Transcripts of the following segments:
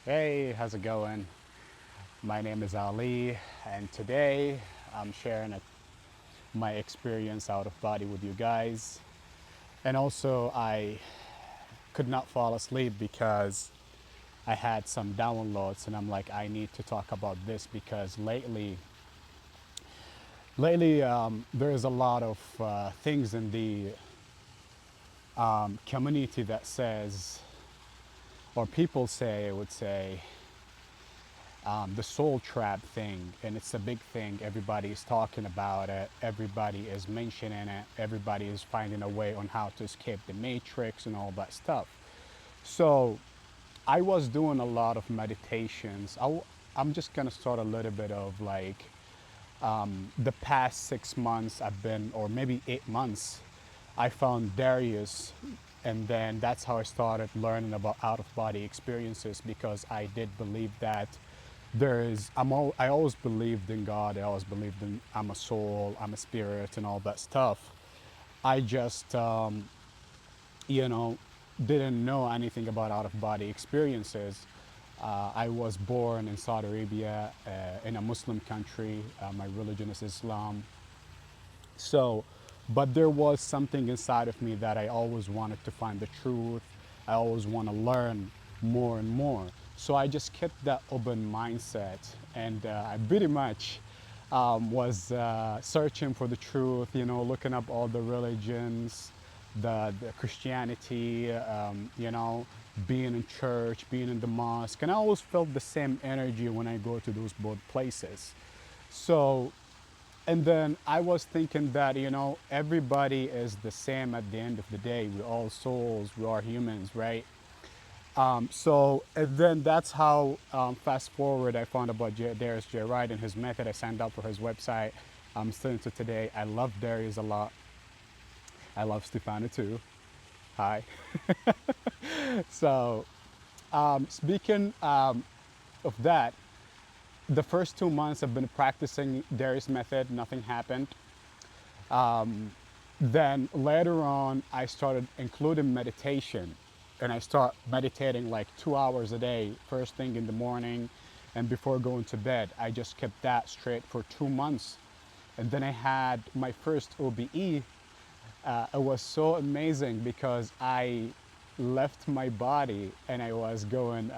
Hey, how's it going? My name is Ali, and today I'm sharing my experience out of body with you guys. And also, I could not fall asleep because I had some downloads, and I'm like, I need to talk about this because lately, there is a lot of things in the community that says, or people say, I would say, the soul trap thing, and it's a big thing. Everybody is talking about it, everybody is mentioning it, everybody is finding a way on how to escape the matrix and all that stuff. So I was doing a lot of meditations. I'm just gonna start a little bit of like the past 6 months I've been, or maybe 8 months, I found Darius, and then that's how I started learning about out of body experiences because I did believe that I always believed in God, I always believed in I'm a soul, I'm a spirit, and all that stuff. I just, you know, didn't know anything about out of body experiences. I was born in Saudi Arabia, in a Muslim country. My religion is Islam. So, but there was something inside of me that I always wanted to find the truth. I always want to learn more and more. So I just kept that open mindset, and I pretty much was searching for the truth. Looking up all the religions, the Christianity. Being in church, being in the mosque, and I always felt the same energy when I go to those both places. So, and then I was thinking that, everybody is the same at the end of the day. We're all souls, we are humans, right? So, and then that's how, fast forward, I found about Darius J. Wright and his method. I signed up for his website. I'm still into today. I love Darius a lot. I love Stefano too. Hi. So, speaking of that, the first 2 months I've been practicing Darius method, nothing happened. Then later on, I started including meditation, and I start meditating like 2 hours a day, first thing in the morning, and before going to bed. I just kept that straight for 2 months, and then I had my first OBE. It was so amazing because I left my body and I was going.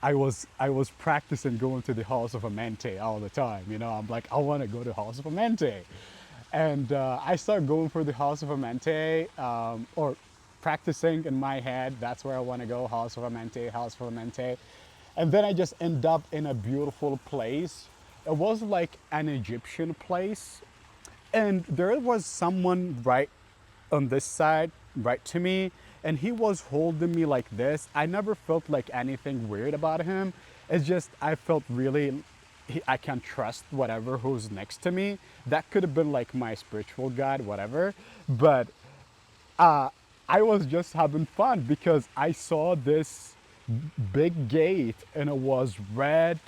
I was practicing going to the house of Amente all the time. I'm like, I want to go to the house of Amente, and I started going for the house of Amente, or practicing in my head. That's where I want to go, house of Amente, house of Amente, and then I just end up in a beautiful place. It was like an Egyptian place, and there was someone right on this side, right to me, and he was holding me like this. I never felt like anything weird about him. It's just I felt really I can trust whatever who's next to me. That could have been like my spiritual guide, whatever. But I was just having fun because I saw this big gate and it was red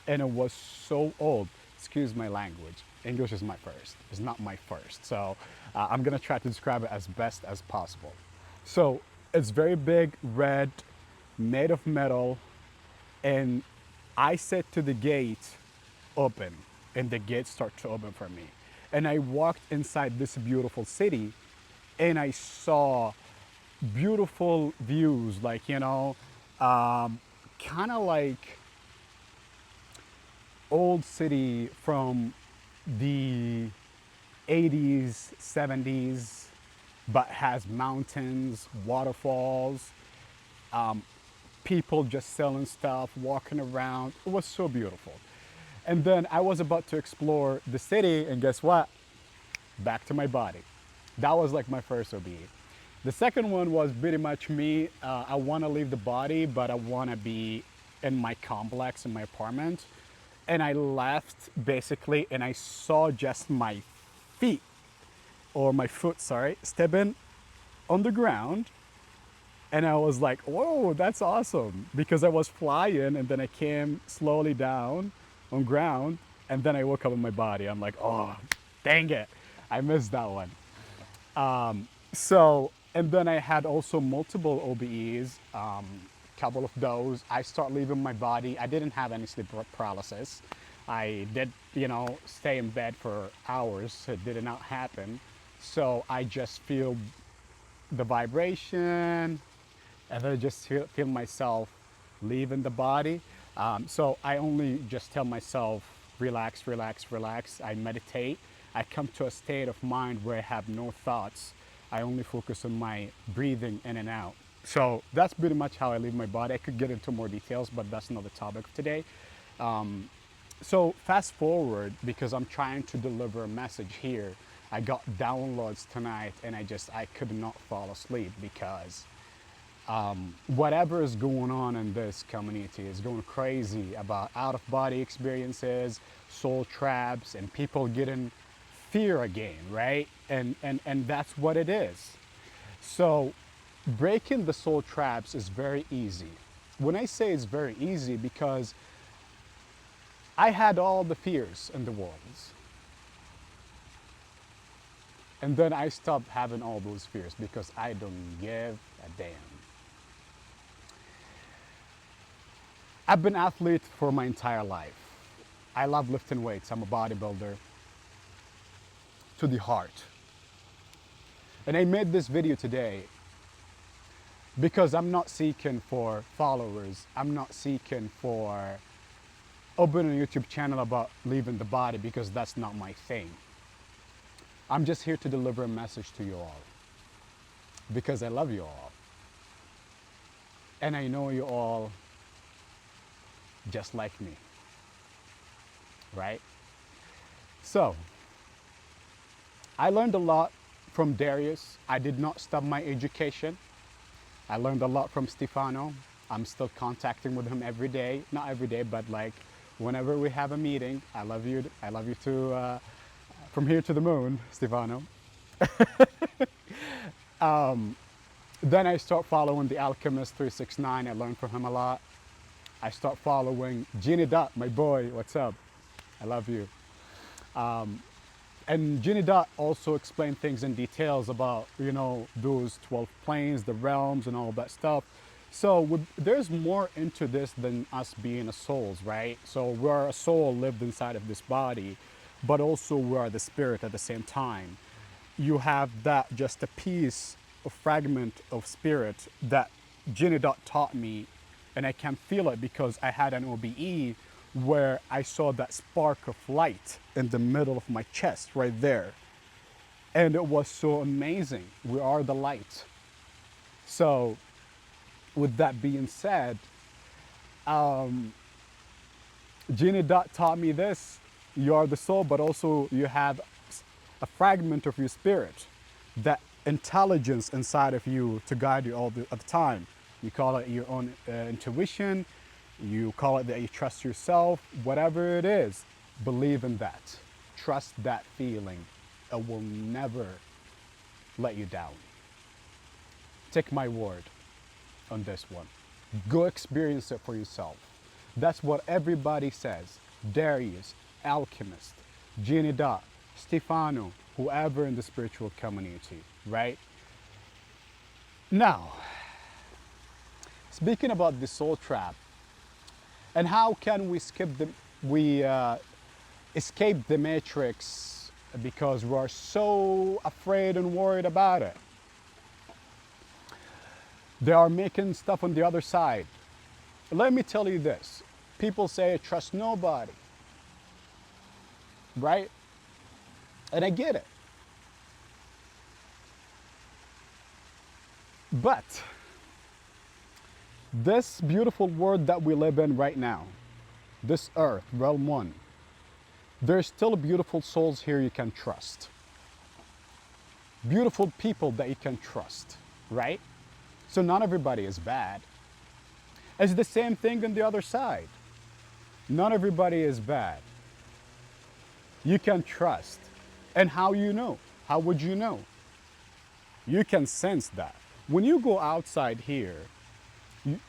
and it was so old. Excuse my language. English is my first. It's not my first. So I'm gonna try to describe it as best as possible. So it's very big, red, made of metal, and I said to the gate, open, and the gate started to open for me. And I walked inside this beautiful city, and I saw beautiful views, like kind of like old city from the 80s, 70s, but has mountains, waterfalls, people just selling stuff, walking around. It was so beautiful. And then I was about to explore the city, and guess what? Back to my body. That was like my first OB. The second one was pretty much me. I want to leave the body, but I want to be in my complex, in my apartment. And I left basically, and I saw just my feet, or my foot, sorry, stepping on the ground. And I was like, whoa, that's awesome. Because I was flying and then I came slowly down on ground and then I woke up in my body. I'm like, oh, dang it. I missed that one. So, and then I had also multiple OBEs. couple of those, I start leaving my body. I didn't have any sleep paralysis. I did, stay in bed for hours. It did not happen. So I just feel the vibration, and then just feel myself leaving the body. So I only just tell myself, relax, relax, relax. I meditate. I come to a state of mind where I have no thoughts. I only focus on my breathing in and out. So that's pretty much how I leave my body. I could get into more details, but that's not the topic of today. So fast forward, because I'm trying to deliver a message here. I got downloads tonight, and I could not fall asleep because whatever is going on in this community is going crazy about out-of-body experiences, soul traps, and people getting fear again, right? And that's what it is. So breaking the soul traps is very easy. When I say it's very easy, because I had all the fears in the world. And then I stopped having all those fears because I don't give a damn. I've been an athlete for my entire life. I love lifting weights. I'm a bodybuilder to the heart. And I made this video today because I'm not seeking for followers. I'm not seeking for opening a YouTube channel about leaving the body, because that's not my thing. I'm just here to deliver a message to you all because I love you all. And I know you all just like me, right? So, I learned a lot from Darius. I did not stop my education. I learned a lot from Stefano. I'm still contacting with him every day. Not every day, but like whenever we have a meeting. I love you. I love you too. From here to the moon, Stefano. Then I start following the Alchemist 369. I learned from him a lot. I start following Genie Dot, my boy. What's up? I love you. And Genie Dot also explained things in details about, those 12 planes, the realms, and all that stuff. So there's more into this than us being a souls, right? So we're a soul lived inside of this body, but also we are the spirit at the same time. You have that just a piece, a fragment of spirit that Genie Dot taught me, and I can feel it because I had an OBE where I saw that spark of light in the middle of my chest right there. And it was so amazing. We are the light. So with that being said, Genie Dot taught me this. You are the soul, but also you have a fragment of your spirit, that intelligence inside of you to guide you all the time. You call it your own intuition. You call it that you trust yourself. Whatever it is, believe in that. Trust that feeling. It will never let you down. Take my word on this one. Go experience it for yourself. That's what everybody says. Darius, Alchemist, Genie Dot, Stefano, whoever in the spiritual community, right? Now, speaking about the soul trap, and how can we escape the matrix because we are so afraid and worried about it? They are making stuff on the other side. Let me tell you this. People say trust nobody, right? And I get it. But this beautiful world that we live in right now, this earth, realm one, there's still beautiful souls here you can trust. Beautiful people that you can trust, right? So not everybody is bad. It's the same thing on the other side. Not everybody is bad. You can trust. And how you know? How would you know? You can sense that. When you go outside here,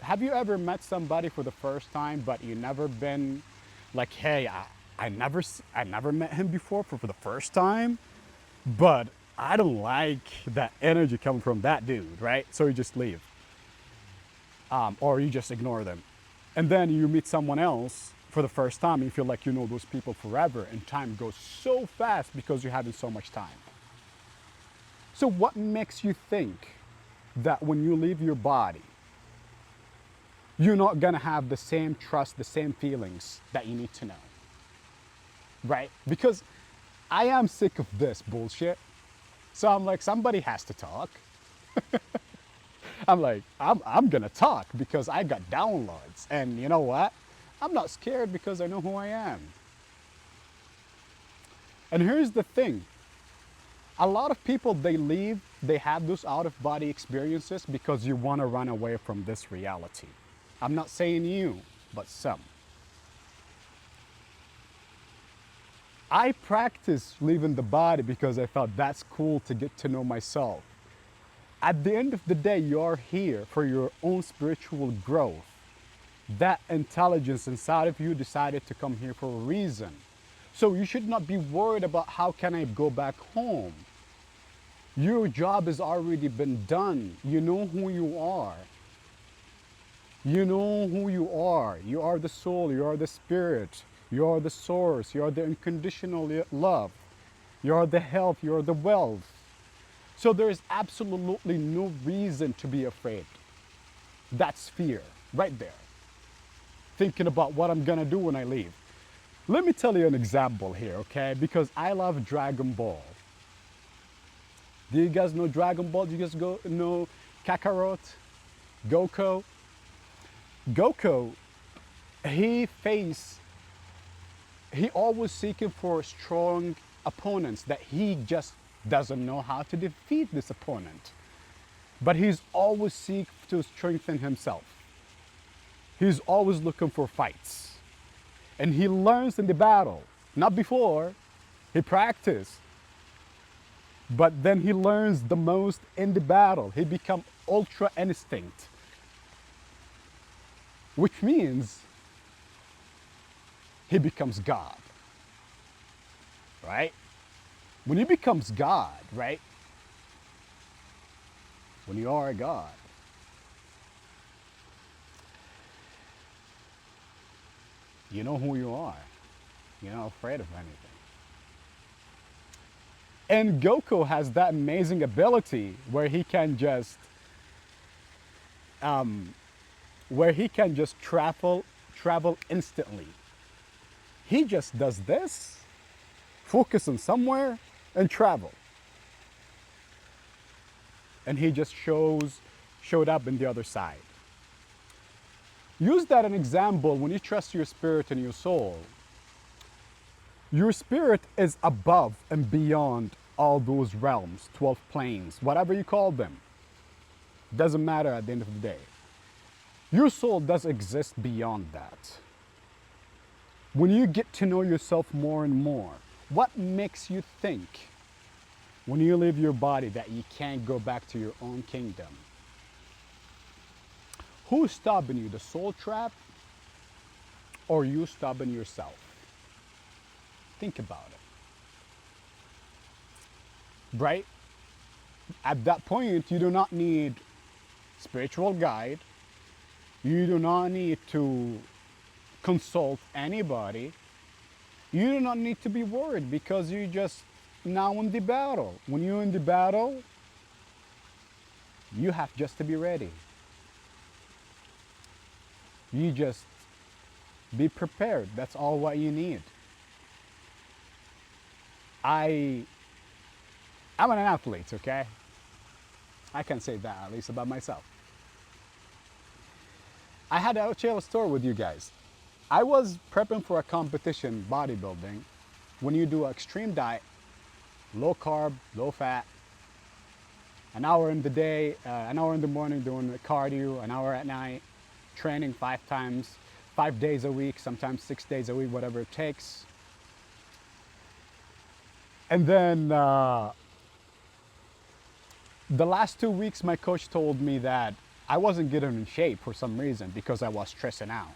have you ever met somebody for the first time, but you never been like, hey, I never met him before for the first time, but I don't like that energy coming from that dude, right? So you just leave. or you just ignore them. And then you meet someone else for the first time, and you feel like you know those people forever, and time goes so fast because you're having so much time. So, what makes you think that when you leave your body, you're not gonna have the same trust, the same feelings that you need to know? Right? Because I am sick of this bullshit. So I'm like, somebody has to talk. I'm like, I'm gonna talk because I got downloads. And you know what? I'm not scared because I know who I am. And here's the thing, a lot of people, they leave, they have those out of body experiences because you want to run away from this reality. I'm not saying you, but some. I practice leaving the body because I felt that's cool to get to know myself. At the end of the day, you're here for your own spiritual growth. That intelligence inside of you decided to come here for a reason. So you should not be worried about how can I go back home. Your job has already been done. You know who you are. You know who you are. You are the soul, you are the spirit, you are the source, you are the unconditional love, you are the health, you are the wealth. So there is absolutely no reason to be afraid. That's fear right there. Thinking about what I'm gonna do when I leave. Let me tell you an example here, okay? Because I love Dragon Ball. Do you guys know Dragon Ball? Do you guys know Kakarot? Goku? Goku, he faced, he always seeking for strong opponents that he just doesn't know how to defeat this opponent. But he's always seek to strengthen himself. He's always looking for fights. And he learns in the battle, not before, he practiced. But then he learns the most in the battle. He becomes ultra instinct, which means he becomes God, right? When he becomes God, right? When you are a God, you know who you are. You're not afraid of anything. And Goku has that amazing ability where he can just travel instantly. He just does this, focus on somewhere, and travel. And he just showed up in the other side. Use that as an example when you trust your spirit and your soul. Your spirit is above and beyond all those realms, 12 planes, whatever you call them. Doesn't matter at the end of the day. Your soul does exist beyond that. When you get to know yourself more and more, what makes you think when you leave your body that you can't go back to your own kingdom? Who's stopping you, the soul trap or you stopping yourself? Think about it. Right? At that point, you do not need spiritual guide. You do not need to consult anybody. You do not need to be worried because you're just now in the battle. When you're in the battle, you have just to be ready. You just be prepared. That's all what you need. I'm an athlete, okay? I can say that at least about myself. I had to share a story with you guys. I was prepping for a competition, bodybuilding. When you do an extreme diet, low carb, low fat, an hour in the day, an hour in the morning doing cardio, an hour at night, training 5 days a week, sometimes 6 days a week, whatever it takes. And then the last 2 weeks, my coach told me that I wasn't getting in shape for some reason because I was stressing out.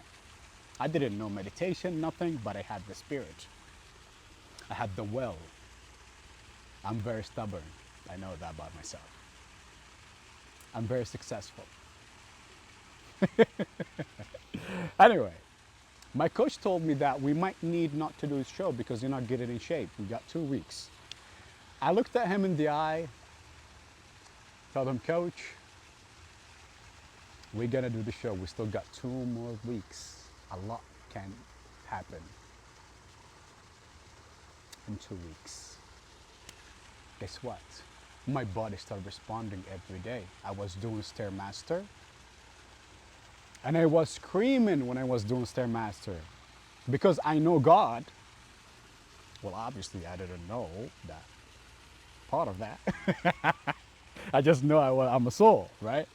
I didn't know meditation, nothing, but I had the spirit. I had the will. I'm very stubborn. I know that about myself. I'm very successful. Anyway, my coach told me that we might need not to do this show because you're not getting in shape. We got 2 weeks. I looked at him in the eye, told him, Coach, we're gonna do the show. We still got 2 more weeks. A lot can happen in 2 weeks. Guess what? My body started responding every day. I was doing Stairmaster, and I was screaming when I was doing Stairmaster because I know God. Well, obviously, I didn't know that part of that. I just know I'm a soul, right?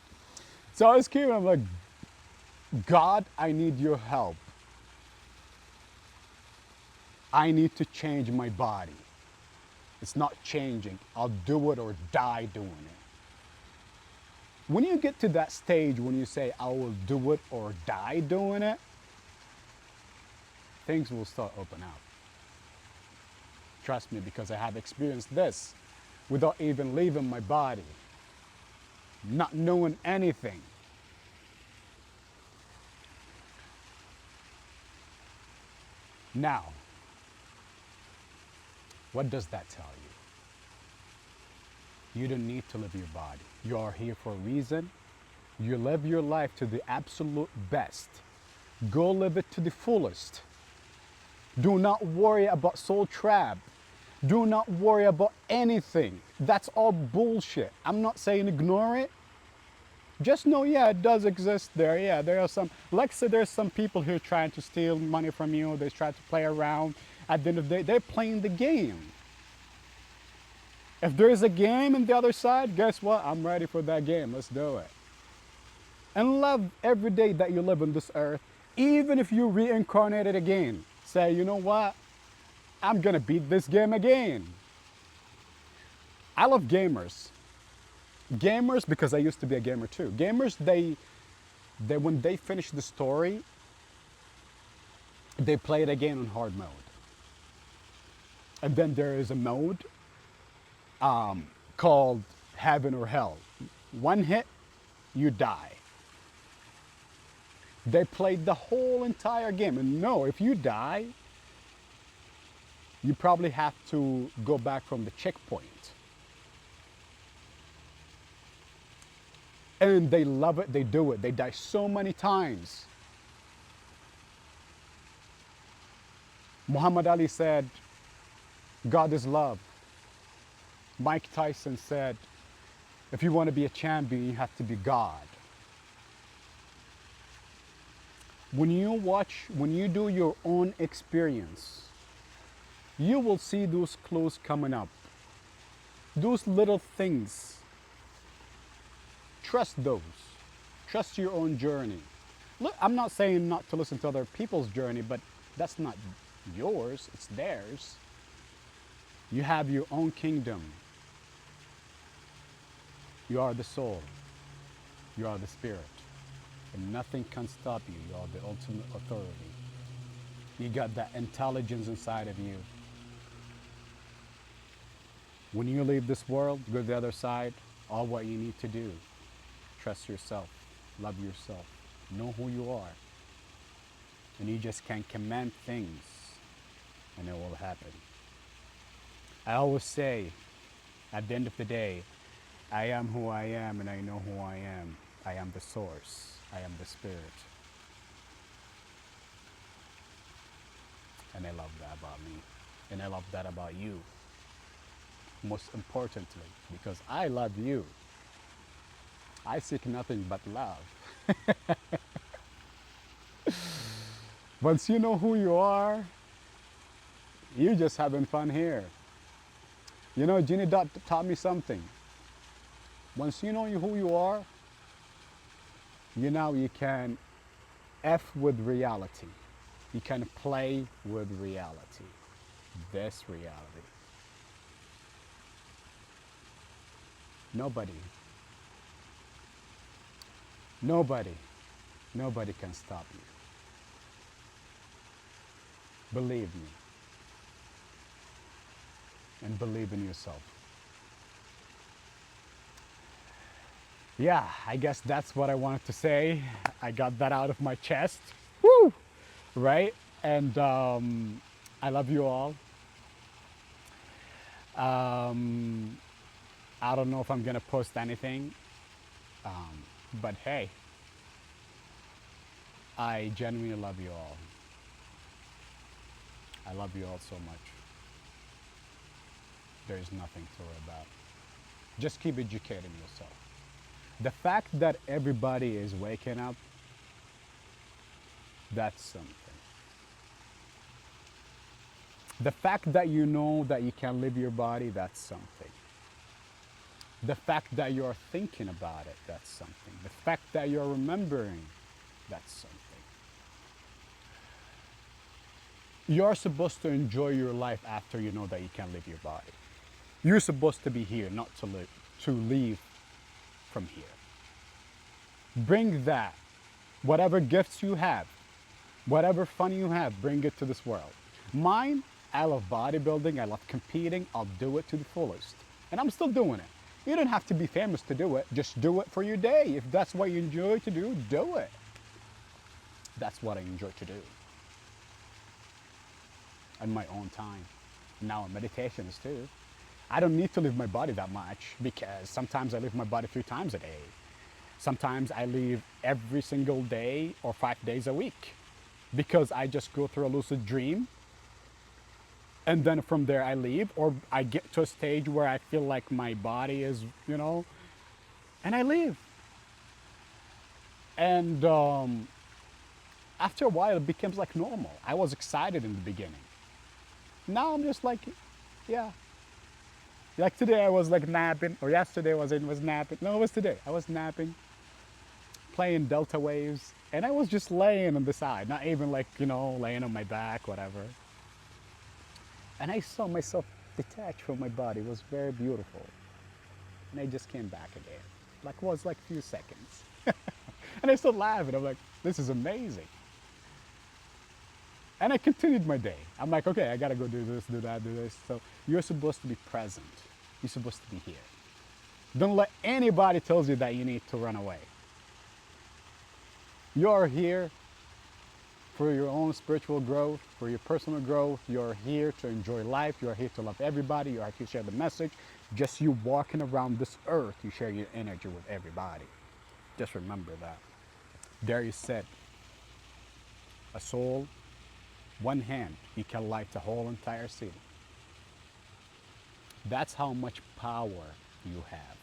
So I was screaming, I'm like, God, I need your help. I need to change my body. It's not changing. I'll do it or die doing it. When you get to that stage when you say, I will do it or die doing it, things will start open up. Trust me, because I have experienced this without even leaving my body, not knowing anything. Now, what does that tell you? You don't need to live your body. You are here for a reason. You live your life to the absolute best. Go live it to the fullest. Do not worry about soul trap. Do not worry about anything. That's all bullshit. I'm not saying ignore it. Just know, yeah, it does exist there. Yeah, there are some, like I said, there's some people here trying to steal money from you. They try to play around. At the end of the day, they're playing the game. If there is a game on the other side, guess what? I'm ready for that game. Let's do it. And love every day that you live on this earth, even if you reincarnated again. Say, you know what? I'm gonna beat this game again. I love gamers. Gamers, because I used to be a gamer too. Gamers, they when they finish the story, they play it again on hard mode. And then there is a mode called Heaven or Hell. One hit, you die. They played the whole entire game. And no, if you die, you probably have to go back from the checkpoint. And they love it, they do it. They die so many times. Muhammad Ali said, God is love. Mike Tyson said, if you want to be a champion, you have to be God. When you do your own experience, you will see those clues coming up. Those little things. Trust those. Trust your own journey. Look, I'm not saying not to listen to other people's journey, but that's not yours, it's theirs. You have your own kingdom. You are the soul. You are the spirit. And nothing can stop you. You are the ultimate authority. You got that intelligence inside of you. When you leave this world, go to the other side, all what you need to do, trust yourself, love yourself, know who you are. And you just can command things and it will happen. I always say, at the end of the day, I am who I am and I know who I am. I am the source. I am the spirit. And I love that about me. And I love that about you. Most importantly, because I love you. I seek nothing but love. Once you know who you are, you're just having fun here. You know, Ginny Dot taught me something. Once you know who you are, you can F with reality. You can play with reality. This reality. Nobody can stop you. Believe me. And believe in yourself. Yeah, I guess that's what I wanted to say. I got that out of my chest. Woo! Right? And I love you all. Um, I don't know if I'm gonna post anything, but hey, I genuinely love you all. I love you all so much. There is nothing to worry about. Just keep educating yourself. The fact that everybody is waking up, that's something. The fact that you know that you can live your body, that's something. The fact that you're thinking about it, that's something. The fact that you're remembering, that's something. You're supposed to enjoy your life after you know that you can live your body. You're supposed to be here, not to live, to leave from here. Bring that, whatever gifts you have, whatever fun you have, bring it to this world. Mine, I love bodybuilding, I love competing, I'll do it to the fullest. And I'm still doing it. You don't have to be famous to do it, just do it for your day. If that's what you enjoy to do it. That's what I enjoy to do on my own time. Now meditations too. I don't need to leave my body that much because sometimes I leave my body 3 times a day. Sometimes I leave every single day or 5 days a week because I just go through a lucid dream and then from there I leave or I get to a stage where I feel like my body is, and I leave. And after a while it becomes like normal. I was excited in the beginning. Now I'm just like, yeah. Like today I was like napping, or yesterday was napping. No, it was today. I was napping, playing Delta Waves, and I was just laying on the side, not even like, laying on my back, whatever. And I saw myself detached from my body. It was very beautiful. And I just came back again. Like it was like a few seconds. And I started laughing. I'm like, this is amazing. And I continued my day. I'm like, okay, I gotta go do this, do that, do this. So you're supposed to be present. You're supposed to be here. Don't let anybody tells you that you need to run away. You're here for your own spiritual growth, for your personal growth. You're here to enjoy life. You're here to love everybody. You're here to share the message. Just you walking around this earth, you share your energy with everybody. Just remember that. Darius said, a soul, one hand, you can light the whole entire city. That's how much power you have.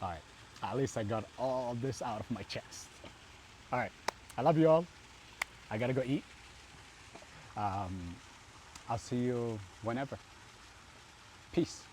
All right. At least I got all this out of my chest. All right. I love you all. I gotta go eat. I'll see you whenever. Peace.